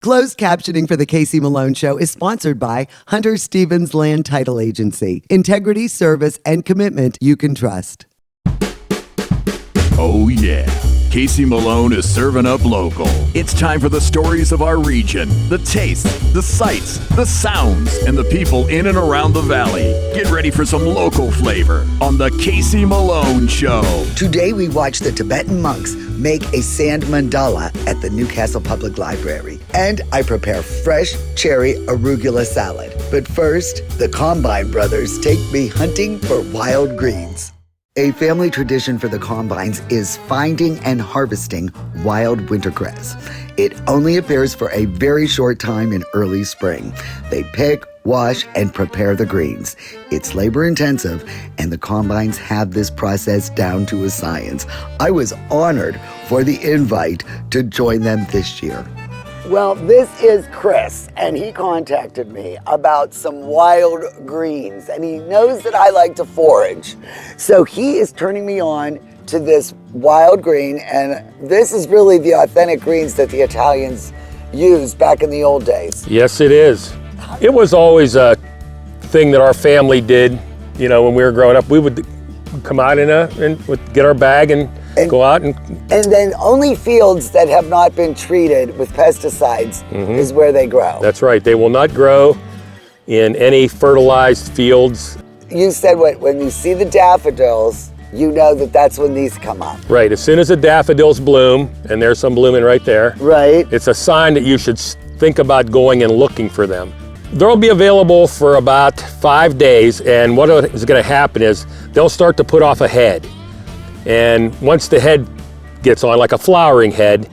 Closed captioning for the Casey Malone Show is sponsored by Hunter Stevens Land Title Agency. Integrity, service, and commitment you can trust. Oh yeah, Casey Malone is serving up local. It's time for the stories of our region, the tastes, the sights, the sounds, and the people in and around the valley. Get ready for some local flavor on the Casey Malone Show. Today we watch the Tibetan monks make a sand mandala at the Newcastle Public Library. And I prepare fresh cherry arugula salad. But first, the Combine brothers take me hunting for wild greens. A family tradition for the Combines is finding and harvesting wild wintergrass. It only appears for a very short time in early spring. They pick, wash, and prepare the greens. It's labor intensive, and the Combines have this process down to a science. I was honored for the invite to join them this year. Well, this is Chris, and he contacted me about some wild greens, and he knows that I like to forage. So he is turning me on to this wild green, and this is really the authentic greens that the Italians used back in the old days. Yes, it is. It was always a thing that our family did. You know, when we were growing up, we would come out and would get our bag and go out and then only fields that have not been treated with pesticides is where they grow. That's right. They will not grow in any fertilized fields. You said when you see the daffodils, you know that that's when these come up. Right. As soon as the daffodils bloom, and there's some blooming right there, right, it's a sign that you should think about going and looking for them. They'll be available for about 5 days, and what is going to happen is they'll start to put off a head. And once the head gets on, like a flowering head,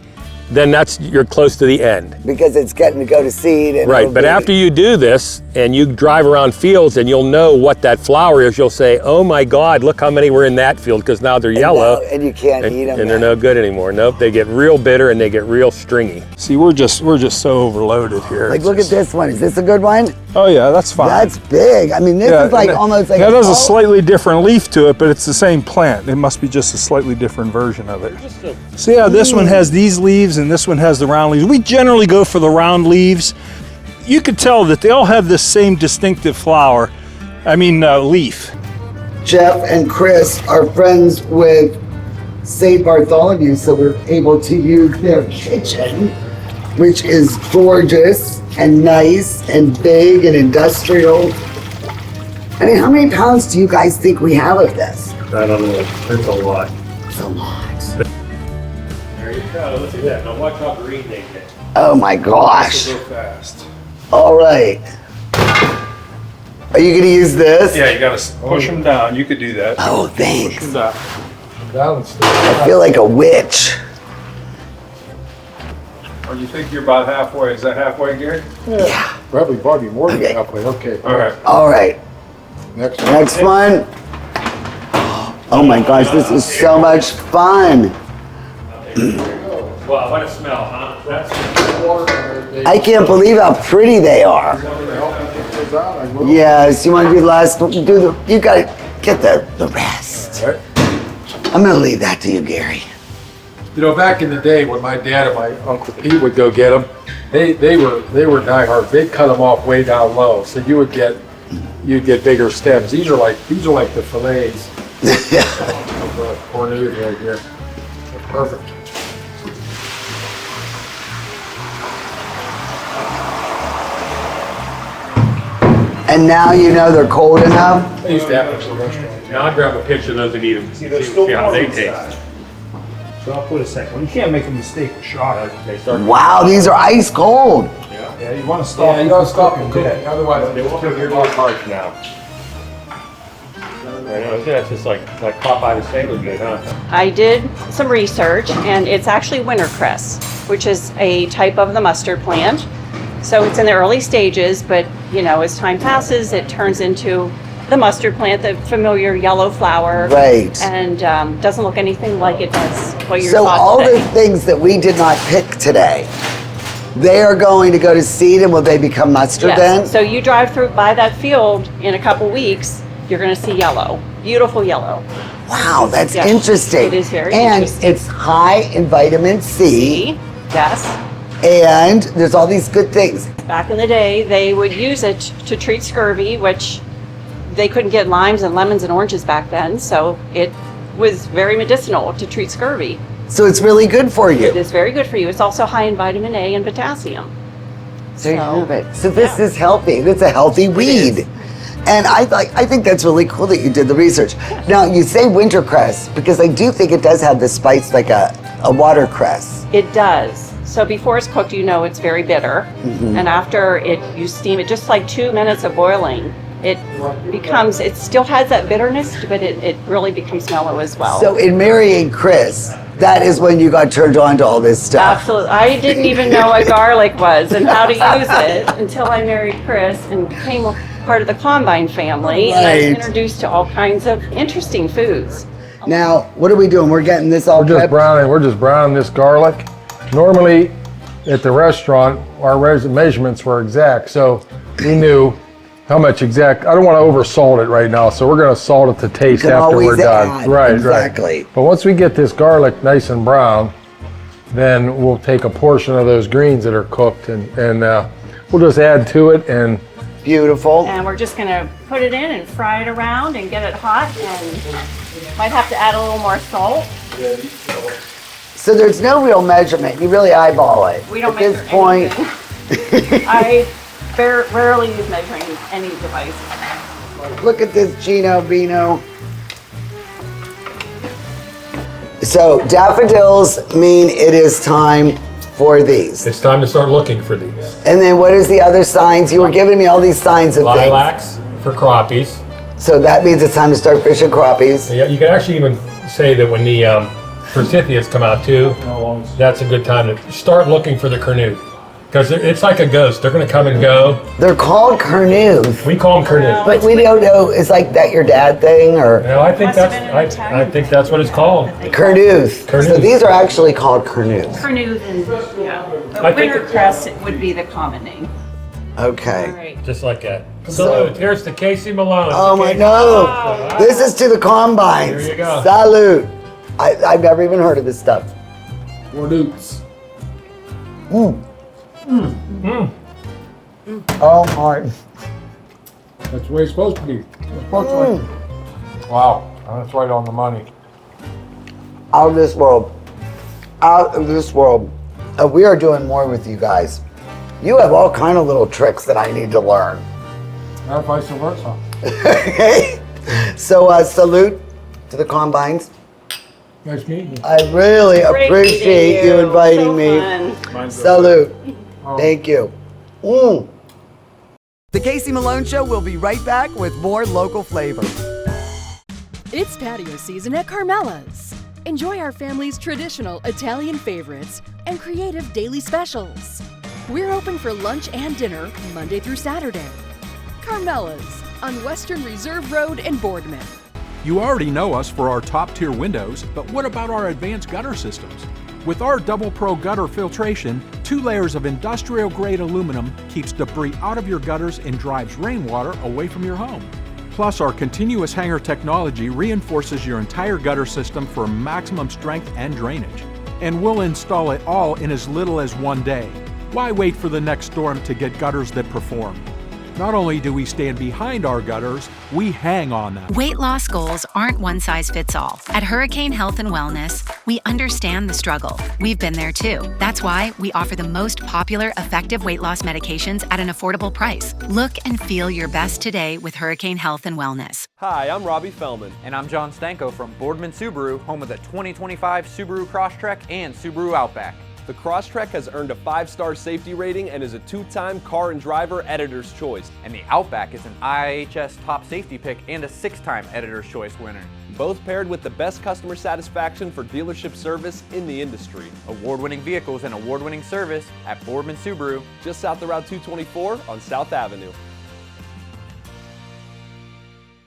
then you're close to the end. Because it's getting to go to seed. And right, but after you do this and you drive around fields and you'll know what that flower is, you'll say, oh my God, look how many were in that field, because now they're yellow. And you can't eat them. And they're no good anymore. Nope, they get real bitter and they get real stringy. See, we're just so overloaded here. Like, look at this one. Is this a good one? Oh yeah, that's fine. That's big. I mean, this is like almost like that has a slightly different leaf to it, but it's the same plant. It must be just a slightly different version of it. See how this one has these leaves and this one has the round leaves. We generally go for the round leaves. You could tell that they all have this same distinctive leaf. Jeff and Chris are friends with St. Bartholomew, so we're able to use their kitchen, which is gorgeous and nice and big and industrial. I mean, how many pounds do you guys think we have of this? I don't know. It's a lot. It's a lot. There you go. Look at that. Now watch how green they get. Oh my gosh. Go fast. All right. Are you gonna use this? Yeah, you gotta push them down. You could do that. Oh, thanks. Push them down. Balance. I feel like a witch. Or you think you're about halfway? Is that halfway, Gary? Yeah. Probably more than halfway. Okay. All right. All right. Next one. Oh my gosh, this is so much fun. Wow, what a smell, huh? I can't believe how pretty they are. Yes, you want to do the last one? You gotta get the rest. Right. I'm gonna leave that to you, Gary. You know, back in the day when my dad and my Uncle Pete would go get them, they were diehard. They'd cut them off way down low, so you'd get bigger stems. These are like the fillets of cornelius right here. They're perfect. And now you know they're cold enough? I used to have them in the restaurant. Now I'll grab a picture of those and eat them. See how they taste. So I'll put a second. You can't make a mistake with shock. Wow, these are ice cold. Yeah, you want to stop. Yeah, you gotta stop them cooking, otherwise They won't have your little parts now. I know, it's just like Popeye the Sailor did, huh? I did some research, and it's actually wintercress, which is a type of the mustard plant. So it's in the early stages, but you know, as time passes, it turns into the mustard plant, the familiar yellow flower. Right. And doesn't look anything like it does what you're So all today. the things that we did not pick today, they are going to go to seed, and will they become mustard Yes. then? So you drive through by that field in a couple weeks, you're going to see yellow, beautiful yellow. Wow, that's Yes, interesting. it is very and interesting. it's high in vitamin C. Yes. And there's all these good things. Back in the day, they would use it to treat scurvy, which they couldn't get limes and lemons and oranges back then, so it was very medicinal to treat scurvy. So it's really good for you. It is very good for you. It's also high in vitamin A and potassium. So you have it. So this is healthy. It's a healthy weed. And I think that's really cool that you did the research. Now you say wintercress because I do think it does have the spice like a watercress. It does. So before it's cooked, you know it's very bitter. And after you steam it, just like 2 minutes of boiling, it still has that bitterness, but it really becomes mellow as well. So in marrying Chris, that is when you got turned on to all this stuff. Absolutely. I didn't even know what garlic was and how to use it until I married Chris and became part of the Combine family. And I was introduced to all kinds of interesting foods. Now, what are we doing? We're getting this all We're just browning this garlic. Normally, at the restaurant, our measurements were exact, so we knew how much exact. I don't want to over salt it right now, so we're going to salt it to taste after we're done. Right, exactly. Right. But once we get this garlic nice and brown, then we'll take a portion of those greens that are cooked and we'll just add to it and. Beautiful. And we're just going to put it in and fry it around and get it hot, and might have to add a little more salt. So there's no real measurement. You really eyeball it. We don't at this point. I rarely use measuring any device. Look at this Gino Bino. So daffodils mean it is time for these. It's time to start looking for these. And then what is the other signs? You were giving me all these signs of Lilacs for crappies. things. So that means it's time to start fishing crappies. Yeah, you can actually even say that when the forsythias come out too, that's a good time to start looking for the cornude. Because it's like a ghost. They're going to come and go. They're called cornudes. We call them cornude. But we don't know, is like that your dad thing or? No, I think I think that's what it's called. Cornudes. So these are actually called cornudes. Cornude and I think wintercress would be the common name. Okay. All right. Just like that. Salute. Here's to Casey Malone. Oh my, no. This is to the Combines. Here you go. Salute. I've never even heard of this stuff. Cornudes. Oh my. That's the way it's supposed to be. Wow, that's right on the money. Out of this world. Out of this world. We are doing more with you guys. You have all kind of little tricks that I need to learn. Not vice versa. Okay. So salute to the Combines. Nice meeting you. I really Great appreciate meeting you inviting So me. fun. Salute. Thank you. The Casey Malone Show will be right back with more local flavor. It's patio season at Carmela's. Enjoy our family's traditional Italian favorites and creative daily specials. We're open for lunch and dinner Monday through Saturday. Carmela's on Western Reserve Road in Boardman. You already know us for our top-tier windows, but what about our advanced gutter systems? With our Double Pro gutter filtration, 2 layers of industrial-grade aluminum keeps debris out of your gutters and drives rainwater away from your home. Plus, our continuous hanger technology reinforces your entire gutter system for maximum strength and drainage. And we'll install it all in as little as 1 day. Why wait for the next storm to get gutters that perform? Not only do we stand behind our gutters, we hang on them. Weight loss goals aren't one size fits all. At Hurricane Health and Wellness, we understand the struggle. We've been there too. That's why we offer the most popular, effective weight loss medications at an affordable price. Look and feel your best today with Hurricane Health and Wellness. Hi, I'm Robbie Fellman. And I'm John Stanko from Boardman Subaru, home of the 2025 Subaru Crosstrek and Subaru Outback. The Crosstrek has earned a 5-star safety rating and is a 2-time Car and Driver Editor's Choice. And the Outback is an IHS Top Safety Pick and a 6-time Editor's Choice winner. Both paired with the best customer satisfaction for dealership service in the industry. Award-winning vehicles and award-winning service at Boardman Subaru, just south of Route 224 on South Avenue.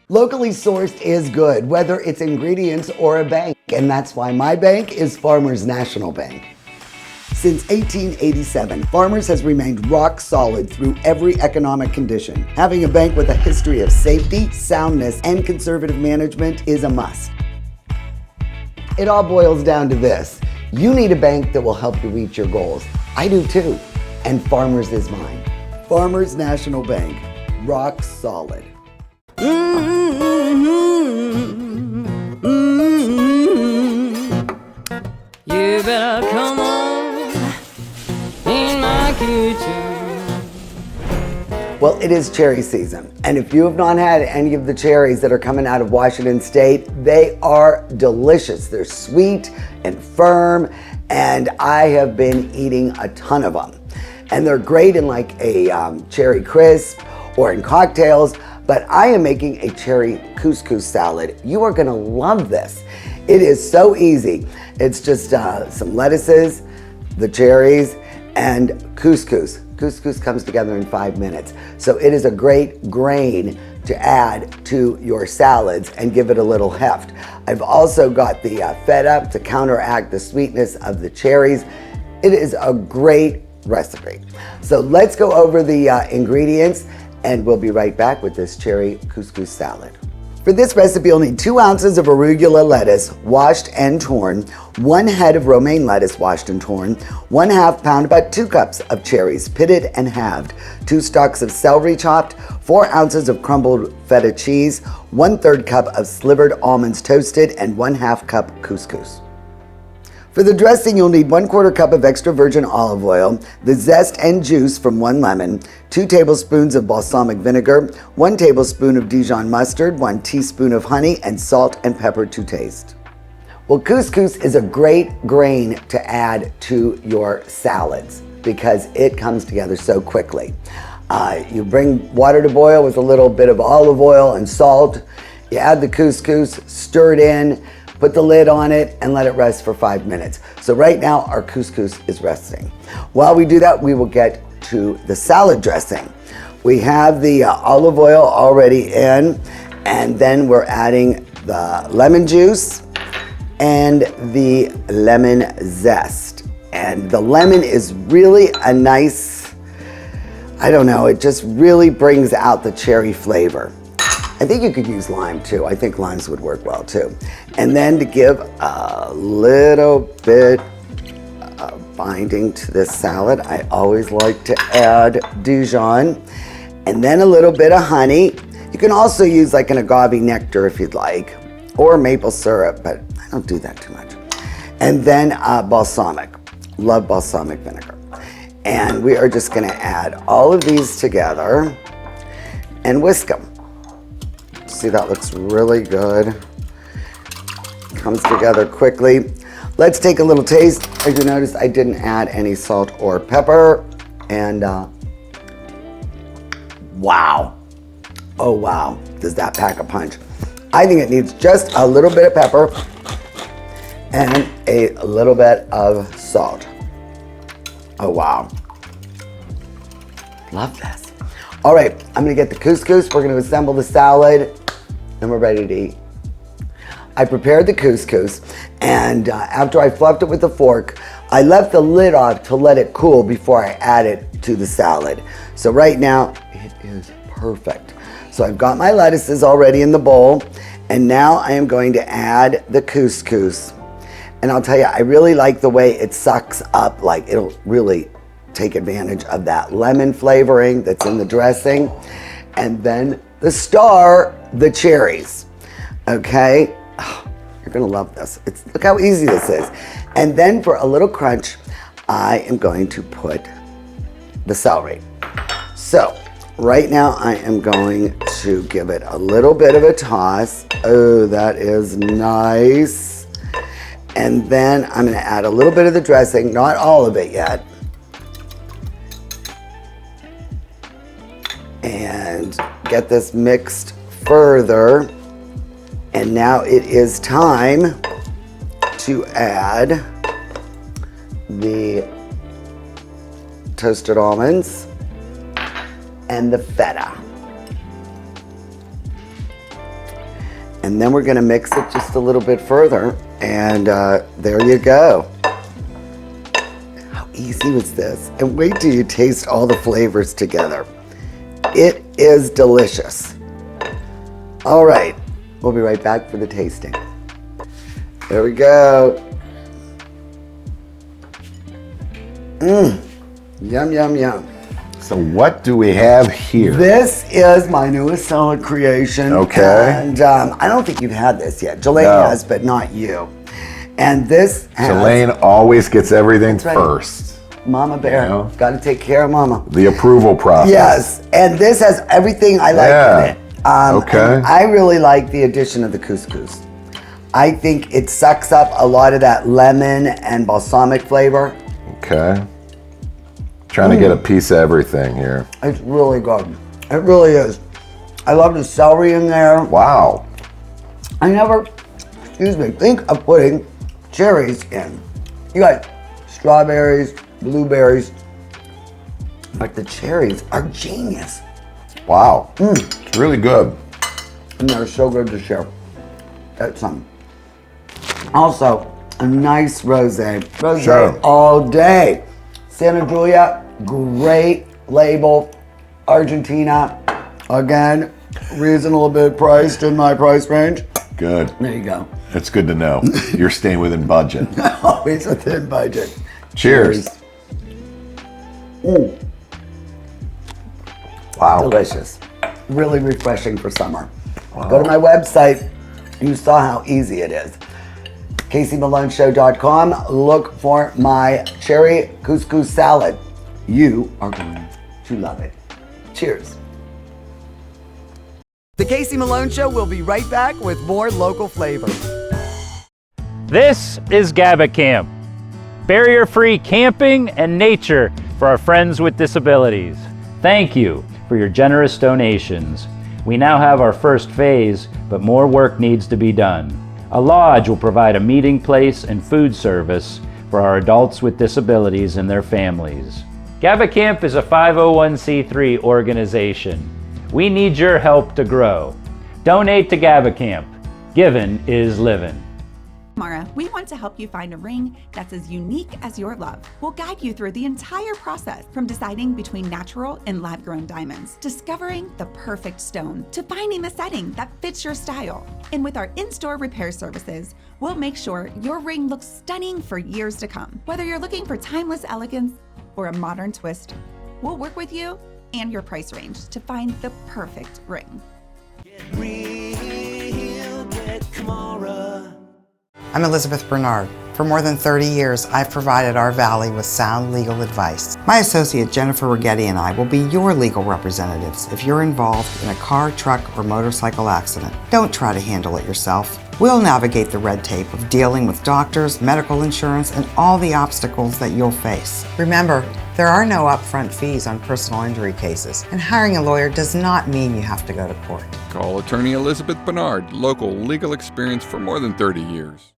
Locally sourced is good, whether it's ingredients or a bank, and that's why my bank is Farmers National Bank. Since 1887, Farmers has remained rock solid through every economic condition. Having a bank with a history of safety, soundness, and conservative management is a must. It all boils down to this. You need a bank that will help you reach your goals. I do too. And Farmers is mine. Farmers National Bank, rock solid. You better come on in my kitchen. Well, it is cherry season, and if you have not had any of the cherries that are coming out of Washington State, they are delicious. They're sweet and firm, and I have been eating a ton of them. And they're great in like a cherry crisp or in cocktails, but I am making a cherry couscous salad. You are gonna love this. It is so easy. It's just some lettuces, the cherries, and couscous. Couscous comes together in 5 minutes. So it is a great grain to add to your salads and give it a little heft. I've also got the feta to counteract the sweetness of the cherries. It is a great recipe. So let's go over the ingredients and we'll be right back with this cherry couscous salad. For this recipe, you'll need 2 ounces of arugula lettuce, washed and torn, 1 head of romaine lettuce, washed and torn, 1/2 pound, about 2 cups of cherries, pitted and halved, 2 stalks of celery chopped, 4 ounces of crumbled feta cheese, 1/3 cup of slivered almonds toasted, and 1/2 cup couscous. For the dressing, you'll need 1/4 cup of extra virgin olive oil, the zest and juice from 1 lemon, 2 tablespoons of balsamic vinegar, 1 tablespoon of Dijon mustard, 1 teaspoon of honey, and salt and pepper to taste. Well, couscous is a great grain to add to your salads because it comes together so quickly. You bring water to boil with a little bit of olive oil and salt. You add the couscous, stir it in, put the lid on it, and let it rest for 5 minutes. So right now, our couscous is resting. While we do that, we will get to the salad dressing. We have the olive oil already in, and then we're adding the lemon juice and the lemon zest. And the lemon is really a nice, I don't know, it just really brings out the cherry flavor. I think you could use lime too. I think limes would work well too. And then to give a little bit of binding to this salad, I always like to add Dijon and then a little bit of honey. You can also use like an agave nectar if you'd like, or maple syrup, but I don't do that too much. And then balsamic. Love balsamic vinegar. And we are just gonna add all of these together and whisk them. See, that looks really good. Comes together quickly. Let's take a little taste. As you notice, I didn't add any salt or pepper. And wow. Oh wow, does that pack a punch. I think it needs just a little bit of pepper and a little bit of salt. Oh wow. Love this. All right, I'm gonna get the couscous. We're gonna assemble the salad and we're ready to eat. I prepared the couscous and after I fluffed it with a fork, I left the lid off to let it cool before I add it to the salad. So right now, it is perfect. So I've got my lettuces already in the bowl and now I am going to add the couscous. And I'll tell you, I really like the way it sucks up, like it'll really take advantage of that lemon flavoring that's in the dressing. And then the star, the cherries, okay? Oh, you're gonna love this. Look how easy this is. And then for a little crunch, I am going to put the celery. So right now I am going to give it a little bit of a toss. Oh, that is nice. And then I'm gonna add a little bit of the dressing, not all of it yet. And get this mixed further. And now it is time to add the toasted almonds and the feta. And then we're gonna mix it just a little bit further. And there you go. How easy was this? And wait till you taste all the flavors together. It is delicious. All right, we'll be right back for the tasting. There we go. Yum, yum, yum. So what do we have here? This is my newest salad creation. Okay. And I don't think you've had this yet. Jelaine has, but not you. And this has... Jelaine always gets everything That's right. first. Mama Bear. Got to take care of Mama. The approval process. Yes. And this has everything I like in it. Okay. I really like the addition of the couscous. I think it sucks up a lot of that lemon and balsamic flavor. Okay. Trying to get a piece of everything here. It's really good. It really is. I love the celery in there. Wow. I never, think of putting cherries in. You got strawberries, blueberries, but the cherries are genius. Wow. It's really good. And they're so good to share. That's something. Also, a nice rosé. Rosé Sure. all day. Santa Julia, great label. Argentina, again, reasonable bit priced in my price range. Good. There you go. That's good to know. You're staying within budget. Always within budget. Cheers. Wow. Delicious. Really refreshing for summer. Go to my website. You saw how easy it is. CaseyMaloneShow.com. Look for my cherry couscous salad. You are going to love it. Cheers. The Casey Malone Show will be right back with more local flavor. This is GABA Camp, barrier-free camping and nature for our friends with disabilities. Thank you for your generous donations. We now have our first phase, but more work needs to be done. A lodge will provide a meeting place and food service for our adults with disabilities and their families. GABA Camp is a 501c3 organization. We need your help to grow. Donate to GABA Camp. Giving is living. Mara, we want to help you find a ring that's as unique as your love. We'll guide you through the entire process, from deciding between natural and lab-grown diamonds, discovering the perfect stone, to finding the setting that fits your style. And with our in-store repair services, we'll make sure your ring looks stunning for years to come. Whether you're looking for timeless elegance or a modern twist, we'll work with you and your price range to find the perfect ring. I'm Elizabeth Bernard. For more than 30 years, I've provided our Valley with sound legal advice. My associate Jennifer Rigetti and I will be your legal representatives if you're involved in a car, truck, or motorcycle accident. Don't try to handle it yourself. We'll navigate the red tape of dealing with doctors, medical insurance, and all the obstacles that you'll face. Remember, there are no upfront fees on personal injury cases, and hiring a lawyer does not mean you have to go to court. Call attorney Elizabeth Bernard, local legal experience for more than 30 years.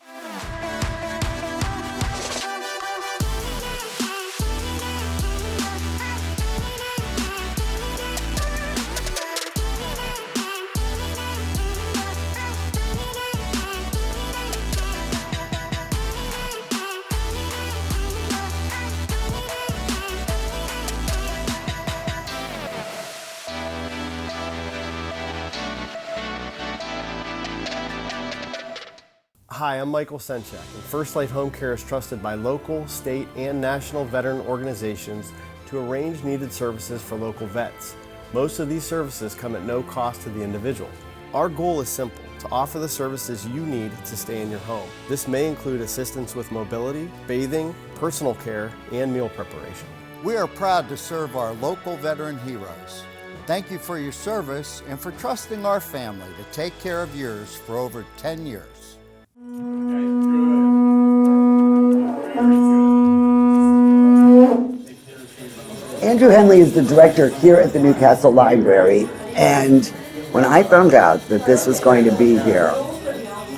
Hi, I'm Michael Senchak, and First Light Home Care is trusted by local, state, and national veteran organizations to arrange needed services for local vets. Most of these services come at no cost to the individual. Our goal is simple: to offer the services you need to stay in your home. This may include assistance with mobility, bathing, personal care, and meal preparation. We are proud to serve our local veteran heroes. Thank you for your service and for trusting our family to take care of yours for over 10 years. Andrew Henley is the director here at the Newcastle Library, and when I found out that this was going to be here,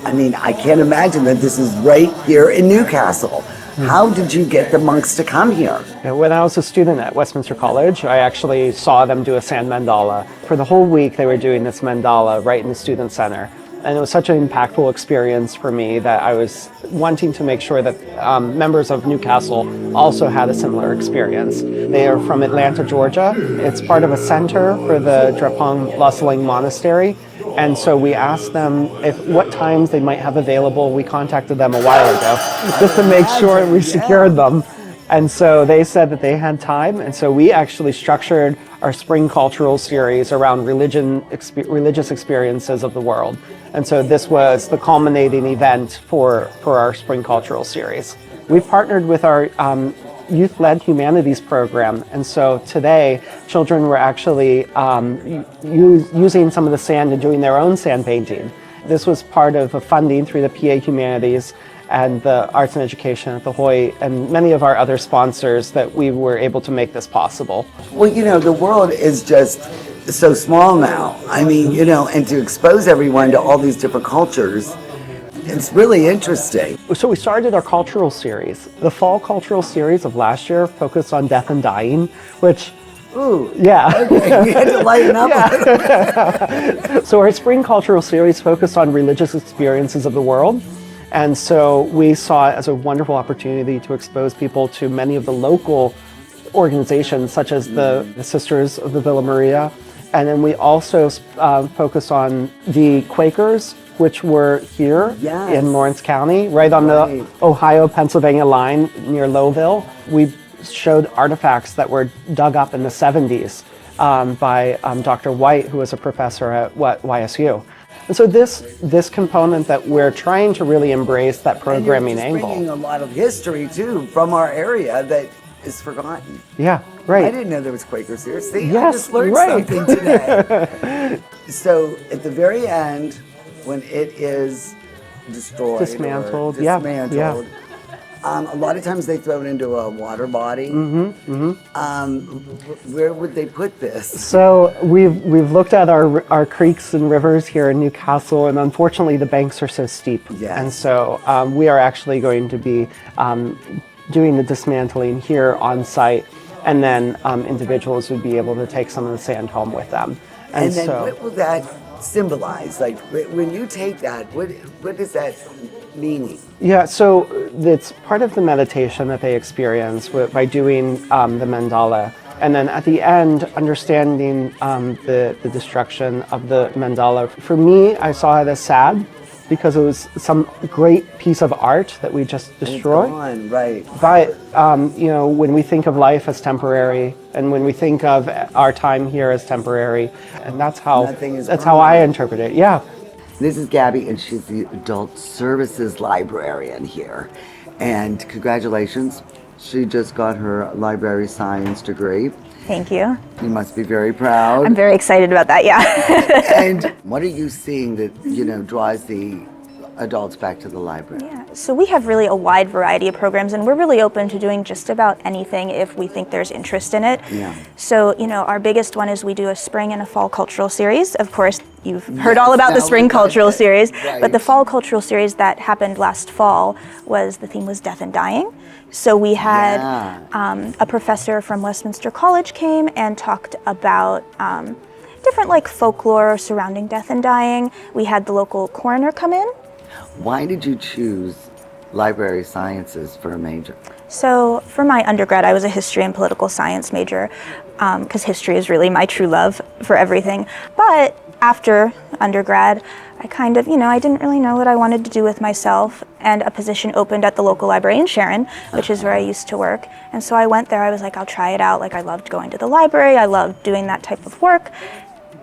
I mean, I can't imagine that this is right here in Newcastle. How did you get the monks to come here? When I was a student at Westminster College, I actually saw them do a sand mandala. For the whole week, they were doing this mandala right in the student center. And it was such an impactful experience for me that I was wanting to make sure that members of Newcastle also had a similar experience. They are from Atlanta, Georgia. It's part of a center for the Drepung Loseling Monastery. And so we asked them what times they might have available. We contacted them a while ago just to make sure we secured them. And so they said that they had time, and so we actually structured our spring cultural series around religious experiences of the world. And so this was the culminating event for our spring cultural series. We've partnered with our youth-led humanities program, and so today children were actually using some of the sand and doing their own sand painting. This was part of a funding through the PA Humanities and the Arts and Education at the Hoy and many of our other sponsors that we were able to make this possible. Well, you know, the world is just so small now. I mean, you know, and to expose everyone to all these different cultures, it's really interesting. So we started our cultural series. The fall cultural series of last year focused on death and dying, which, ooh, yeah. Okay, you had to lighten up a little bit. So our spring cultural series focused on religious experiences of the world. And so we saw it as a wonderful opportunity to expose people to many of the local organizations, such as the Sisters of the Villa Maria. And then we also focus on the Quakers, which were here in Lawrence County, right on the Ohio-Pennsylvania line near Lowville. We showed artifacts that were dug up in the 70s by Dr. White, who was a professor at YSU. And so this component that we're trying to really embrace that programming and you're just angle. bringing a lot of history too from our area that is forgotten. Yeah, right. I didn't know there was Quakers here. See, I Yes, just learned right. something today. So at the very end, when it is destroyed, Dismantled, or yeah, dismantled, a lot of times they throw it into a water body. Where would they put this? So we've looked at our creeks and rivers here in Newcastle, and unfortunately the banks are so steep. Yes. And so we are actually going to be doing the dismantling here on site, and then individuals would be able to take some of the sand home with them. And then so, what will that symbolize? Like when you take that, what is that meaning? yeah, so it's part of the meditation that they experience by doing the mandala. And then at the end, understanding the destruction of the mandala. For me, I saw it as sad because it was some great piece of art that we just destroyed. It's gone, right. But you know, when we think of life as temporary, and when we think of our time here as temporary, and that's how I interpret it. Yeah. This is Gabby, and she's the Adult Services Librarian here. And congratulations, she just got her library science degree. Thank you. You must be very proud. I'm very excited about that, yeah. And what are you seeing that, you know, draws the adults back to the library? Yeah, so we have really a wide variety of programs, and we're really open to doing just about anything if we think there's interest in it. Yeah. So, you know, our biggest one is we do a spring and a fall cultural series. Of course, you've heard all about the spring cultural series, but the fall cultural series that happened last fall the theme was death and dying. So we had a professor from Westminster College came and talked about different like folklore surrounding death and dying. We had the local coroner come in. Why did you choose library sciences for a major? So for my undergrad, I was a history and political science major because history is really my true love for everything. But after undergrad, I kind of, I didn't really know what I wanted to do with myself, and a position opened at the local library in Sharon, which is where I used to work. And so I went there, I was like, I'll try it out. Like, I loved going to the library, I loved doing that type of work.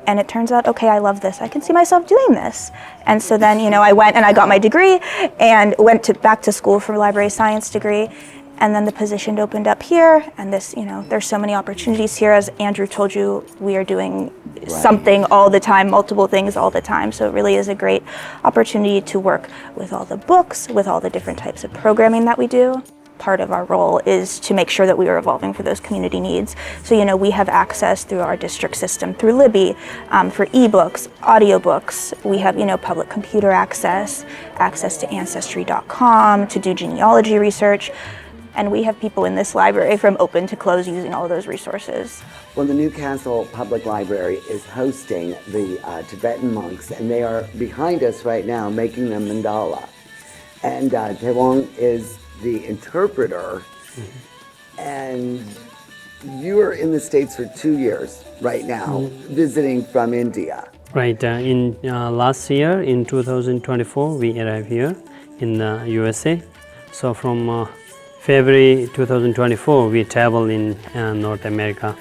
And it turns out, okay, I love this. I can see myself doing this. And so then, I went and I got my degree and went back to school for a library science degree. And then the position opened up here, and this, there's so many opportunities here. As Andrew told you, we are doing something all the time, multiple things all the time. So it really is a great opportunity to work with all the books, with all the different types of programming that we do. Part of our role is to make sure that we are evolving for those community needs. So, we have access through our district system, through Libby, for ebooks, audiobooks. We have, public computer access to Ancestry.com, to do genealogy research. And we have people in this library from open to close using all of those resources. Well, the Newcastle Public Library is hosting the Tibetan monks, and they are behind us right now making the mandala. And Taewong is the interpreter, and you are in the States for 2 years right now, visiting from India. Right, in last year, in 2024, we arrived here in the USA. So from February 2024, we travel in North America.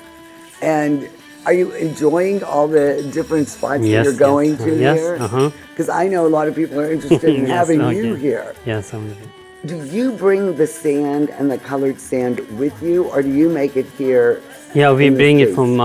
And are you enjoying all the different spots Yes, that you're going yes, to yes, here? Because I know a lot of people are interested in Yes, having okay. you here. Yes, Do you bring the sand and the colored sand with you, or do you make it here? yeah, we in the bring it States? from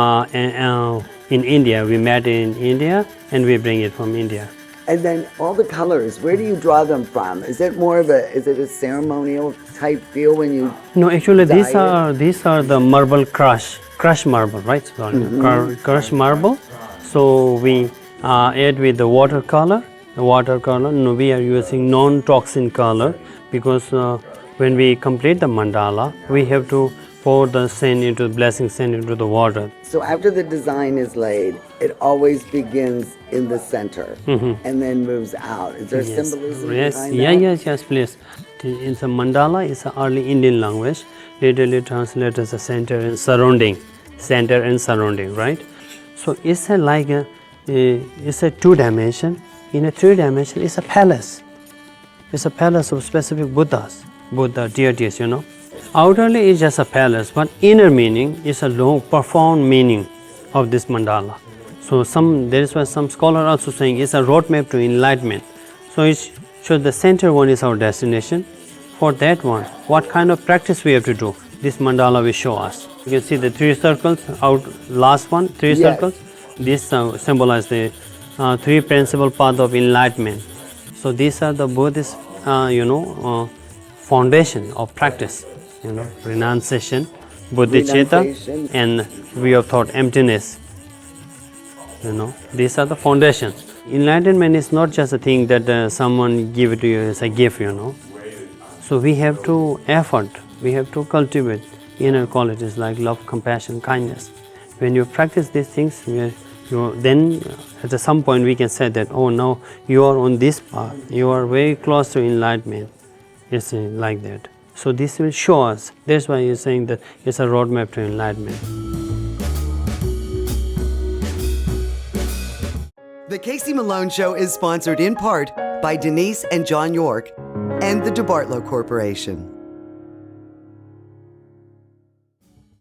in India. We met in India, and we bring it from India. And then all the colors, where do you draw them from? Is it more of is it a ceremonial type deal when you? No, actually, dye these are the marble crushed marble, right? Sorry, crushed marble. So we add with the watercolor. No, we are using non-toxin color because when we complete the mandala, we have to pour the sand into blessing sand into the water. So after the design is laid, it always begins in the center and then moves out. Is there Yes. symbolism Yes, behind yeah, that? yes, please. It's a mandala. It's an early Indian language. Literally translated as a center and surrounding, right? So it's it's a 2-dimension. In a 3-dimension, it's a palace. It's a palace of specific Buddha deities, Outwardly, it's just a palace, but inner meaning is a long, profound meaning of this mandala. So there is why some scholars also saying it's a roadmap to enlightenment. So the center one is our destination. For that one, what kind of practice we have to do, this mandala will show us. You can see the 3 circles, last one, 3 Yes. circles. This symbolize the 3 principal paths of enlightenment. So these are the Buddhist, foundation of practice, renunciation, bodhicitta, Renunciation. and way of thought, emptiness. These are the foundations. Enlightenment is not just a thing that someone give it to you as a gift, So we have to effort, we have to cultivate inner qualities like love, compassion, kindness. When you practice these things, then at some point we can say that, oh, now you are on this path, you are very close to enlightenment. It's like that. So this will show us. That's why you're saying that it's a roadmap to enlightenment. The Casey Malone Show is sponsored in part by Denise and John York and the DeBartolo Corporation.